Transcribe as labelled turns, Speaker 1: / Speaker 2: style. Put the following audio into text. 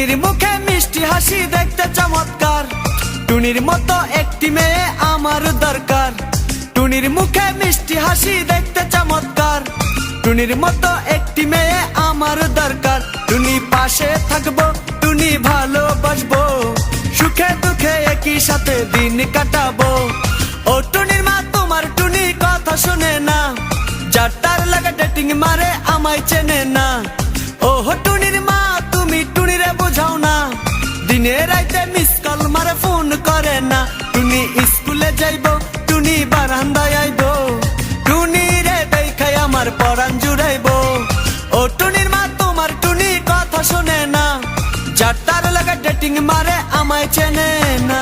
Speaker 1: টুনির মুখে মিষ্টি হাসি দেখতে চমৎকার, টুনির মতো একটি মেয়ে আমার দরকার। টুনির মুখে মিষ্টি হাসি দেখতে চমৎকার, টুনির মতো একটি মেয়ে আমার দরকার। টুনি পাশে থাকবো, টুনি ভালোবাসবো, সুখে দুঃখে একই সাথে দিন কাটাবো। ও টুনির মা তোমার টুনি কথা শুনে না, যারটার লাগে ডেটিং মারে আমায় চেনে না। ও টুনির মা তুমি টুনিরে বোঝাও না, দিনে রাইতে মিস কল মারে ফোন করে না। টুনি স্কুলে যাইবো, টুনি বারান্দায় আইবো, টুনি রে দেখাই আমার পরাণ জুড়াইবো। ও টুনির মা তোমার টুনি কথা শোনে না, যার তার লাগা ডেটিং মারে আমায় চেনে না।